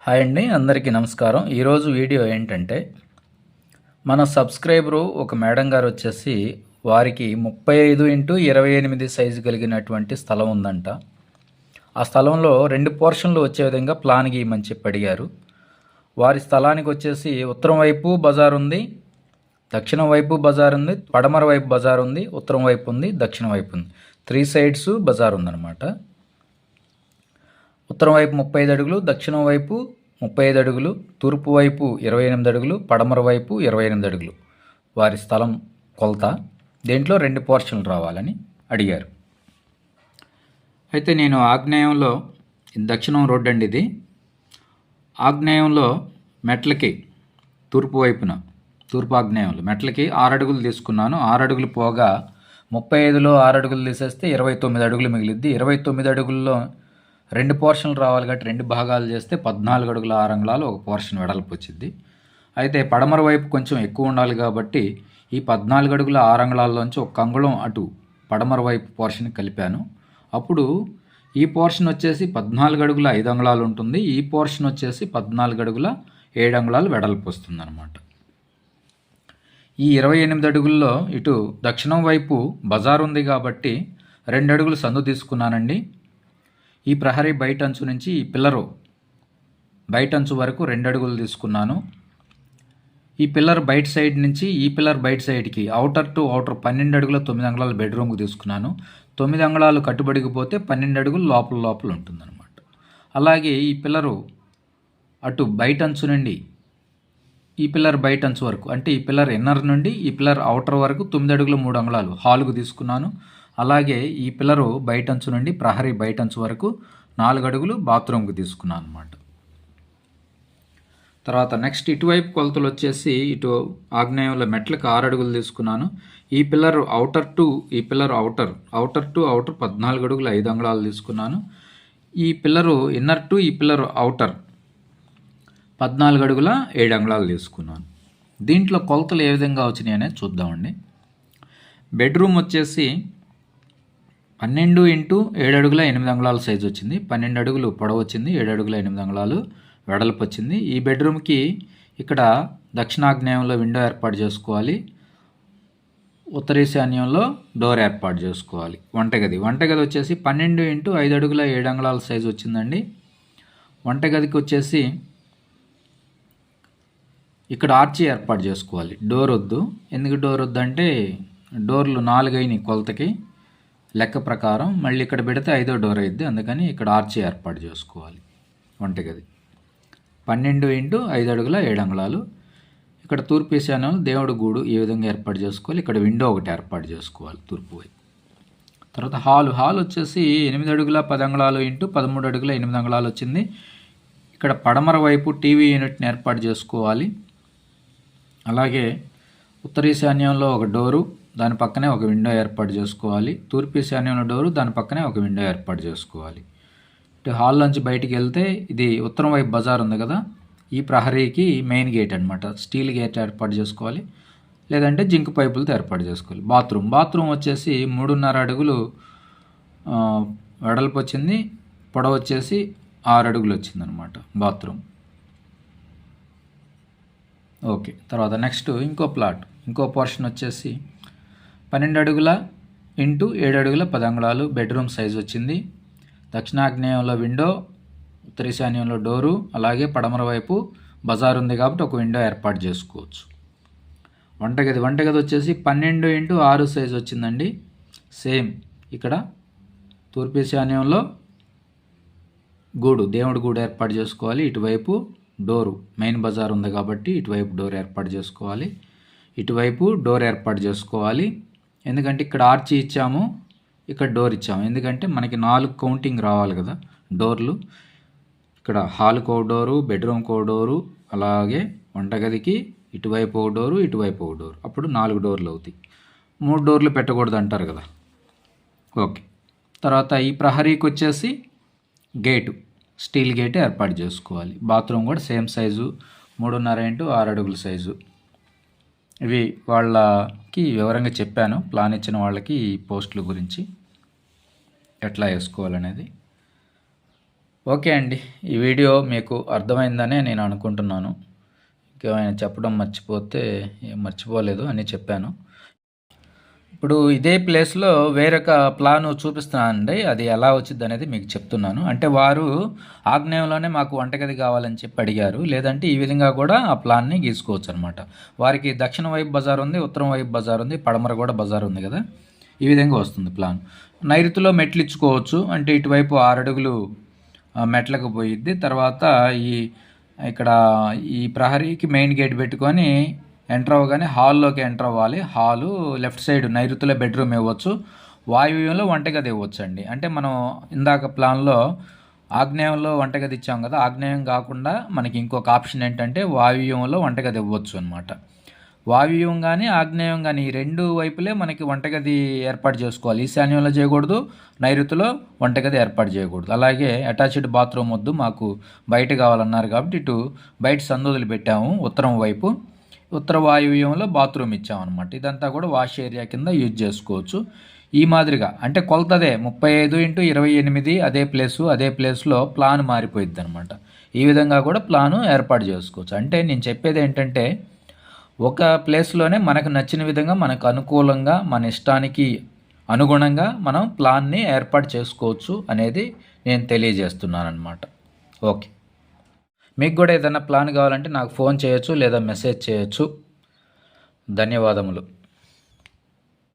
Hi అండి, అందరికీ నమస్కారం. ఈరోజు వీడియో ఏంటంటే, మన సబ్స్క్రైబరు ఒక మేడం గారు వచ్చేసి వారికి 35x28 సైజు కలిగినటువంటి స్థలం ఉందంట. ఆ స్థలంలో 2 పోర్షన్లు వచ్చే విధంగా ప్లాన్ గీయమని చెప్పి అడిగారు. వారి స్థలానికి వచ్చేసి ఉత్తరం వైపు బజార్ ఉంది, దక్షిణం వైపు బజార్ ఉంది, పడమర వైపు బజార్ ఉంది, ఉత్తరం వైపు ఉంది, దక్షిణం వైపు ఉంది. 3 సైడ్స్ బజార్ ఉందన్నమాట. ఉత్తరం వైపు 35 అడుగులు, దక్షిణం వైపు 35 అడుగులు, తూర్పు వైపు 28 అడుగులు, పడమర వైపు 28 అడుగులు వారి స్థలం కొలత. దేంట్లో 2 పోర్షన్లు రావాలని అడిగారు. అయితే నేను ఆగ్నేయంలో, దక్షిణం రోడ్డు అండి ఇది, ఆగ్నేయంలో మెట్లకి తూర్పు వైపున, తూర్పు ఆగ్నేయంలో మెట్లకి 6 అడుగులు తీసుకున్నాను. 6 అడుగులు పోగా 35లో 6 అడుగులు తీసేస్తే 29 అడుగులు మిగిలిద్ది. 29 అడుగుల్లో 2 పోర్షన్లు రావాలి కాబట్టి 2 భాగాలు చేస్తే 14 అడుగుల 6 అంగుళాలు ఒక పోర్షన్ వెడల్పు వచ్చింది. అయితే పడమర వైపు కొంచెం ఎక్కువ ఉండాలి కాబట్టి ఈ 14 అడుగుల 6 అంగుళాల్లోంచి ఒక అంగుళం అటు పడమర వైపు పోర్షన్ కలిపాను. అప్పుడు ఈ పోర్షన్ వచ్చేసి 14 అడుగుల 5 అంగుళాలు ఉంటుంది, ఈ పోర్షన్ వచ్చేసి 14 అడుగుల 7 అంగుళాలు వెడల్పు వస్తుంది అన్నమాట. ఈ 28 అడుగుల్లో ఇటు దక్షిణం వైపు బజార్ ఉంది కాబట్టి 2 అడుగులు సందు తీసుకున్నానండి. ఈ ప్రహరీ బయట అంచు నుంచి ఈ పిల్లరు బయట అంచు వరకు 2 అడుగులు తీసుకున్నాను. ఈ పిల్లర్ బయట సైడ్ నుంచి ఈ పిల్లర్ బయట సైడ్కి అవుటర్ టు అవుటర్ 12 అడుగుల 9 అంగుళాలు బెడ్రూమ్కి తీసుకున్నాను. 9 అంగుళాలు కట్టుబడికి పోతే 12 అడుగులు లోపల ఉంటుందన్నమాట. అలాగే ఈ పిల్లరు అటు బయట అంచు నుండి ఈ పిల్లర్ బయట అంచు వరకు, అంటే ఈ పిల్లర్ ఇన్నర్ నుండి ఈ పిల్లర్ అవుటర్ వరకు 9 అడుగులు 3 అంగుళాలు హాల్కు తీసుకున్నాను. అలాగే ఈ పిల్లరు బయట అంచు నుండి ప్రహరీ బయట అంచు వరకు 4 అడుగులు బాత్రూమ్కి తీసుకున్నాను అన్నమాట. తర్వాత నెక్స్ట్ ఇటువైపు కొలతలు వచ్చేసి ఇటు ఆగ్నేయంలో మెట్లకు 6 అడుగులు తీసుకున్నాను. ఈ పిల్లర్ అవుటర్ టు ఈ పిల్లర్ అవుటర్ టు అవుటర్ 14 అడుగులు 5 అంగుళాలు తీసుకున్నాను. ఈ పిల్లరు ఇన్నర్ టు ఈ పిల్లర్ అవుటర్ 14 అడుగుల 7 అంగుళాలు తీసుకున్నాను. దీంట్లో కొలతలు ఏ విధంగా వచ్చినాయి అనేది చూద్దామండి. బెడ్రూమ్ వచ్చేసి 12 x 7 అడుగుల 8 అంగుళాల సైజు వచ్చింది. 12 అడుగులు పొడవు వచ్చింది, 7 అడుగుల 8 అంగుళాలు వెడల్పు వచ్చింది. ఈ బెడ్రూమ్కి ఇక్కడ దక్షిణాగ్నేయంలో విండో ఏర్పాటు చేసుకోవాలి, ఉత్తర ఈశాన్యంలో డోర్ ఏర్పాటు చేసుకోవాలి. వంటగది వచ్చేసి 12 x 5 అడుగుల 7 అంగుళాల సైజు వచ్చిందండి. వంటగదికి వచ్చేసి ఇక్కడ ఆర్చి ఏర్పాటు చేసుకోవాలి. డోర్ వద్దు. ఎందుకు డోర్ వద్దు అంటే డోర్లు 4 అయినాయి కొలతకి లెక్క ప్రకారం, మళ్ళీ ఇక్కడ పెడితే 5వ డోర్ అయింది, అందుకని ఇక్కడ ఆర్చి ఏర్పాటు చేసుకోవాలి. వంటగది 12 x 5 అడుగుల 7 అంగుళాలు. ఇక్కడ తూర్పు ఈశాన్యంలో దేవుడు గూడు ఈ విధంగా ఏర్పాటు చేసుకోవాలి. ఇక్కడ విండో ఒకటి ఏర్పాటు చేసుకోవాలి తూర్పు వైపు. తర్వాత హాల్ వచ్చేసి 8 అడుగుల 10 అంగుళాలు x 13 అడుగుల 8 అంగుళాలు వచ్చింది. ఇక్కడ పడమర వైపు టీవీ యూనిట్ని ఏర్పాటు చేసుకోవాలి. అలాగే ఉత్తర ఈశాన్యంలో ఒక డోరు, దాని పక్కనే ఒక విండో ఏర్పాటు చేసుకోవాలి. తూర్పు ఈశాన్యంలో డోరు, దాని పక్కనే ఒక విండో ఏర్పాటు చేసుకోవాలి. హాల్ నుంచి బయటికి వెళ్తే ఇది ఉత్తరం వైపు బజార్ ఉంది కదా, ఈ ప్రహరీకి మెయిన్ గేట్ అనమాట. స్టీల్ గేట్ ఏర్పాటు చేసుకోవాలి, లేదంటే జింక్ పైపులతో ఏర్పాటు చేసుకోవాలి. బాత్రూమ్ వచ్చేసి 3.5 అడుగులు వెడల్పు వచ్చింది, పొడవు వచ్చేసి 6 అడుగులు వచ్చిందనమాట బాత్రూమ్. ఓకే. తర్వాత నెక్స్ట్ ఇంకో పోర్షన్ వచ్చేసి 12 అడుగుల x 7 అడుగుల 10 అంగుళాలు బెడ్రూమ్ సైజు వచ్చింది. దక్షిణాగ్నేయంలో విండో, ఉత్తర ఈశాన్యంలో డోరు, అలాగే పడమర వైపు బజార్ ఉంది కాబట్టి ఒక విండో ఏర్పాటు చేసుకోవచ్చు. వంటగది వచ్చేసి 12 x 6 సైజు వచ్చిందండి. సేమ్ ఇక్కడ తూర్పు ఈశాన్యంలో దేవుడి గూడు ఏర్పాటు చేసుకోవాలి. ఇటువైపు డోరు, మెయిన్ బజార్ ఉంది కాబట్టి ఇటువైపు డోర్ ఏర్పాటు చేసుకోవాలి, ఇటువైపు డోర్ ఏర్పాటు చేసుకోవాలి. ఎందుకంటే ఇక్కడ ఆర్చి ఇచ్చాము, ఇక్కడ డోర్ ఇచ్చాము, ఎందుకంటే మనకి 4 కౌంటింగ్ రావాలి కదా డోర్లు. ఇక్కడ హాల్కో డోరు, బెడ్రూమ్కో డోరు, అలాగే వంటగదికి ఇటువైపు ఒక డోరు, ఇటువైపు ఒక డోరు, అప్పుడు 4 డోర్లు అవుతాయి. 3 డోర్లు పెట్టకూడదు అంటారు కదా. ఓకే. తర్వాత ఈ ప్రహరీకి వచ్చేసి గేటు, స్టీల్ గేట్ ఏర్పాటు చేసుకోవాలి. బాత్రూమ్ కూడా సేమ్ సైజు 3.5 x 6 అడుగుల సైజు. ఇవి వాళ్ళకి వివరంగా చెప్పాను, ప్లాన్ ఇచ్చిన వాళ్ళకి ఈ పోస్టుల గురించి ఎట్లా వేసుకోవాలనేది. ఓకే అండి, ఈ వీడియో మీకు అర్థమైందనే నేను అనుకుంటున్నాను. ఇంకేమైనా చెప్పడం మర్చిపోతే ఏం మర్చిపోలేదు అని చెప్పాను. ఇప్పుడు ఇదే ప్లేస్లో వేరొక ప్లాను చూపిస్తున్నానండి. అది ఎలా వచ్చింది అనేది మీకు చెప్తున్నాను. అంటే వారు ఆగ్నేయంలోనే మాకు వంటగది కావాలని చెప్పి అడిగారు. లేదంటే ఈ విధంగా కూడా ఆ ప్లాన్ని గీసుకోవచ్చు అనమాట. వారికి దక్షిణ వైపు బజార్ ఉంది, ఉత్తరం వైపు బజార్ ఉంది, పడమర కూడా బజార్ ఉంది కదా. ఈ విధంగా వస్తుంది ప్లాన్. నైరుతిలో మెట్లు ఇచ్చుకోవచ్చు. అంటే ఇటువైపు 6 అడుగులు మెట్లకు పోయిద్ది. తర్వాత ఇక్కడ ఈ ప్రహరీకి మెయిన్ గేట్ పెట్టుకొని ఎంటర్ అవ్వగానే హాల్లోకి ఎంటర్ అవ్వాలి. హాలు లెఫ్ట్ సైడ్ నైరుతిలో బెడ్రూమ్ ఇవ్వచ్చు, వాయువ్యంలో వంటగది ఇవ్వచ్చు అండి. అంటే మనం ఇందాక ప్లాన్లో ఆగ్నేయంలో వంటగది ఇచ్చాం కదా, ఆగ్నేయం కాకుండా మనకి ఇంకొక ఆప్షన్ ఏంటంటే వాయువ్యంలో వంటగది ఇవ్వచ్చు అనమాట. వాయువ్యం కానీ ఆగ్నేయం కానీ ఈ రెండు వైపులే మనకి వంటగది ఏర్పాటు చేసుకోవాలి. ఈశాన్యంలో చేయకూడదు, నైరుతిలో వంటగది ఏర్పాటు చేయకూడదు. అలాగే అటాచ్డ్ బాత్రూమ్ వద్దు, మాకు బయట కావాలన్నారు కాబట్టి ఇటు బయట సందులు పెట్టాము. ఉత్తరం వైపు ఉత్తర వాయువ్యంలో బాత్రూమ్ ఇచ్చామన్నమాట. ఇదంతా కూడా వాష్ ఏరియా కింద యూజ్ చేసుకోవచ్చు. ఈ మాదిరిగా అంటే కొలతదే 35x28 అదే ప్లేస్లో ప్లాన్ మారిపోయిద్ది అనమాట. ఈ విధంగా కూడా ప్లాను ఏర్పాటు చేసుకోవచ్చు. అంటే నేను చెప్పేది ఏంటంటే ఒక ప్లేస్లోనే మనకు నచ్చిన విధంగా మనకు అనుకూలంగా మన ఇష్టానికి అనుగుణంగా మనం ప్లాన్ని ఏర్పాటు చేసుకోవచ్చు అనేది నేను తెలియజేస్తున్నాను అనమాట. ఓకే, మీకు కూడా ఏదైనా ప్లాన్ కావాలంటే నాకు ఫోన్ చేయొచ్చు లేదా మెసేజ్ చేయొచ్చు. ధన్యవాదములు.